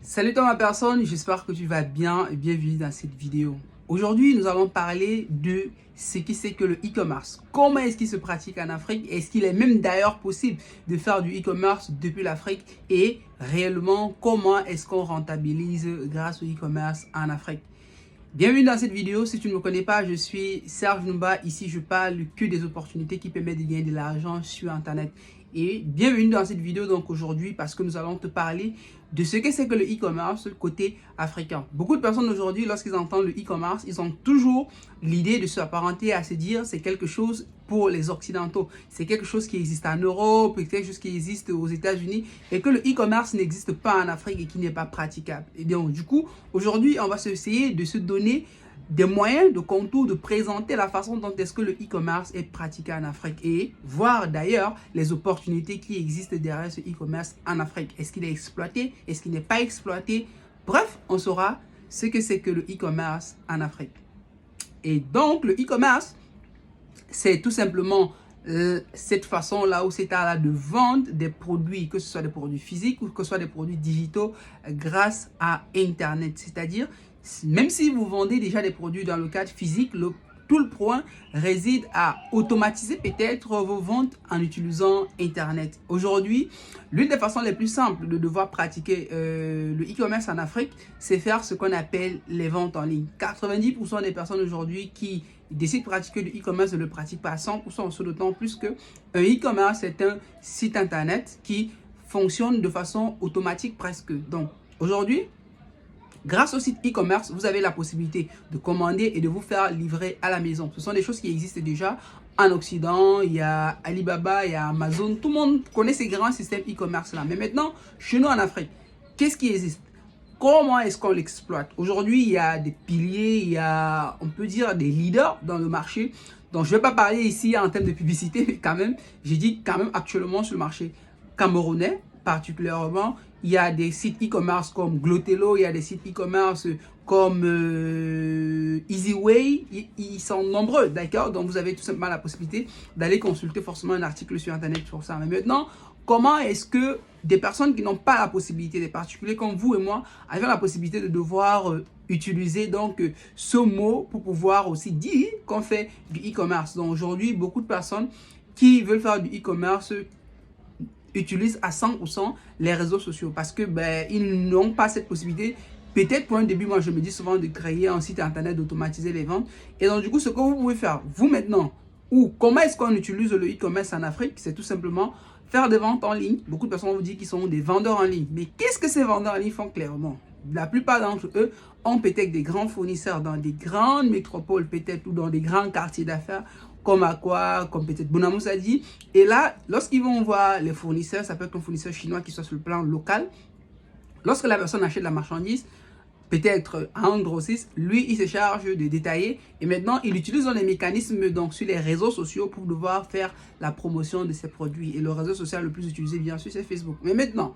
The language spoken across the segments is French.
Salut toi ma personne, j'espère que tu vas bien et bienvenue dans cette vidéo. Aujourd'hui, nous allons parler de ce que c'est que le e-commerce. Comment est-ce qu'il se pratique en Afrique? Est-ce qu'il est même d'ailleurs possible de faire du e-commerce depuis l'Afrique? Et réellement, comment est-ce qu'on rentabilise grâce au e-commerce en Afrique? Bienvenue dans cette vidéo. Si tu ne me connais pas, je suis Serge Numba. Ici, je parle que des opportunités qui permettent de gagner de l'argent sur Internet. Et bienvenue dans cette vidéo donc aujourd'hui parce que nous allons te parler de ce que c'est que le e-commerce côté africain. Beaucoup de personnes aujourd'hui, lorsqu'ils entendent le e-commerce, ils ont toujours l'idée de s'apparenter à se dire c'est quelque chose pour les occidentaux. C'est quelque chose qui existe en Europe, c'est quelque chose qui existe aux États-Unis et que le e-commerce n'existe pas en Afrique et qui n'est pas praticable. Et donc du coup, aujourd'hui, on va essayer de se donner des moyens de contour, de présenter la façon dont est-ce que le e-commerce est pratiqué en Afrique et voir d'ailleurs les opportunités qui existent derrière ce e-commerce en Afrique. Est-ce qu'il est exploité? Est-ce qu'il n'est pas exploité? Bref, on saura ce que c'est que le e-commerce en Afrique. Et donc, le e-commerce, c'est tout simplement cette façon-là ou cet art-là de vendre des produits, que ce soit des produits physiques ou que ce soit des produits digitaux grâce à Internet. C'est-à-dire, même si vous vendez déjà des produits dans le cadre physique, tout le point réside à automatiser peut-être vos ventes en utilisant Internet. Aujourd'hui, l'une des façons les plus simples de devoir pratiquer le e-commerce en Afrique, c'est faire ce qu'on appelle les ventes en ligne. 90% des personnes aujourd'hui qui décident de pratiquer le e-commerce ne le pratiquent pas à 100%, d'autant plus que un e-commerce est un site Internet qui fonctionne de façon automatique presque. Donc, aujourd'hui, grâce au site e-commerce, vous avez la possibilité de commander et de vous faire livrer à la maison. Ce sont des choses qui existent déjà en Occident. Il y a Alibaba, il y a Amazon. Tout le monde connaît ces grands systèmes e-commerce-là. Mais maintenant, chez nous en Afrique, qu'est-ce qui existe? Comment est-ce qu'on l'exploite? Aujourd'hui, il y a des piliers, il y a, on peut dire, des leaders dans le marché. Donc, je ne vais pas parler ici en termes de publicité, mais quand même, j'ai dit quand même actuellement sur le marché camerounais, particulièrement, il y a des sites e-commerce comme Glotello, il y a des sites e-commerce comme Easyway, ils sont nombreux, d'accord? Donc, vous avez tout simplement la possibilité d'aller consulter forcément un article sur Internet sur ça. Mais maintenant, comment est-ce que des personnes qui n'ont pas la possibilité, des particuliers comme vous et moi, avaient la possibilité de devoir utiliser donc ce mot pour pouvoir aussi dire qu'on fait du e-commerce? Donc, aujourd'hui, beaucoup de personnes qui veulent faire du e-commerce utilisent à 100% les réseaux sociaux parce que ils n'ont pas cette possibilité. Peut-être pour un début, moi je me dis souvent de créer un site internet, d'automatiser les ventes. Et donc du coup, ce que vous pouvez faire, vous maintenant, ou comment est-ce qu'on utilise le e-commerce en Afrique, c'est tout simplement faire des ventes en ligne. Beaucoup de personnes vous disent qu'ils sont des vendeurs en ligne. Mais qu'est-ce que ces vendeurs en ligne font clairement? La plupart d'entre eux ont peut-être des grands fournisseurs dans des grandes métropoles, peut-être, ou dans des grands quartiers d'affaires, comme Aqua, comme peut-être Bonamoussadi. Et là, lorsqu'ils vont voir les fournisseurs, ça peut être un fournisseur chinois qui soit sur le plan local. Lorsque la personne achète la marchandise, peut-être à un grossiste, lui, il se charge de détailler. Et maintenant, il utilise les mécanismes donc, sur les réseaux sociaux pour devoir faire la promotion de ses produits. Et le réseau social le plus utilisé, bien sûr, c'est Facebook. Mais maintenant,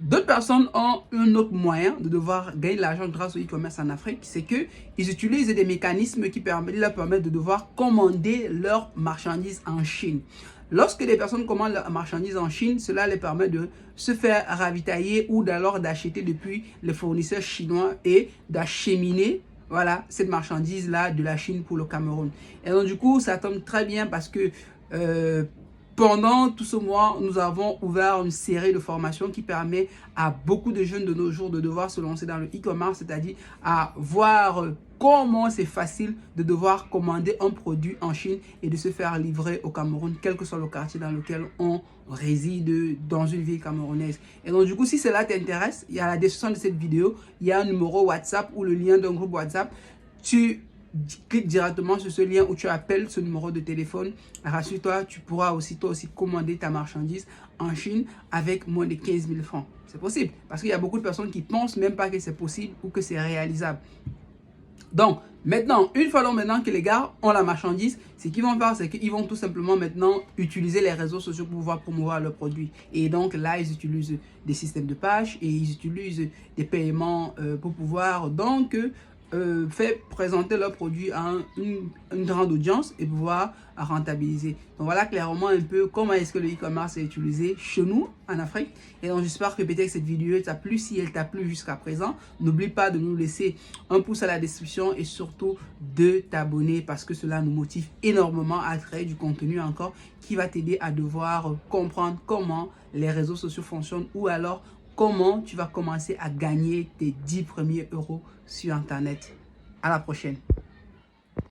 d'autres personnes ont un autre moyen de devoir gagner de l'argent grâce au e-commerce en Afrique, c'est qu'ils utilisent des mécanismes qui leur permettent de devoir commander leurs marchandises en Chine. Lorsque les personnes commandent leurs marchandises en Chine, cela les permet de se faire ravitailler ou d'alors d'acheter depuis les fournisseurs chinois et d'acheminer cette marchandise-là de la Chine pour le Cameroun. Et donc du coup, ça tombe très bien parce que pendant tout ce mois, nous avons ouvert une série de formations qui permet à beaucoup de jeunes de nos jours de devoir se lancer dans le e-commerce, c'est-à-dire à voir comment c'est facile de devoir commander un produit en Chine et de se faire livrer au Cameroun, quel que soit le quartier dans lequel on réside dans une ville camerounaise. Et donc du coup, si cela t'intéresse, il y a la description de cette vidéo, il y a un numéro WhatsApp ou le lien d'un groupe WhatsApp. Tu clique directement sur ce lien où tu appelles ce numéro de téléphone. Rassure-toi, tu pourras aussi toi aussi commander ta marchandise en Chine avec moins de 15 000 francs. C'est possible parce qu'il y a beaucoup de personnes qui pensent même pas que c'est possible ou que c'est réalisable. Donc, maintenant, une fois que les gars ont la marchandise, ce qu'ils vont faire, c'est qu'ils vont tout simplement maintenant utiliser les réseaux sociaux pour pouvoir promouvoir leurs produits. Et donc là, ils utilisent des systèmes de pages et ils utilisent des paiements pour pouvoir donc fait présenter leurs produits à une grande audience et pouvoir rentabiliser. Donc voilà clairement un peu comment est-ce que le e-commerce est utilisé chez nous en Afrique. Et donc j'espère que peut-être cette vidéo t'a plu. Si elle t'a plu jusqu'à présent, n'oublie pas de nous laisser un pouce à la description et surtout de t'abonner parce que cela nous motive énormément à créer du contenu encore qui va t'aider à devoir comprendre comment les réseaux sociaux fonctionnent ou alors comment tu vas commencer à gagner tes 10 premiers euros sur Internet. À la prochaine.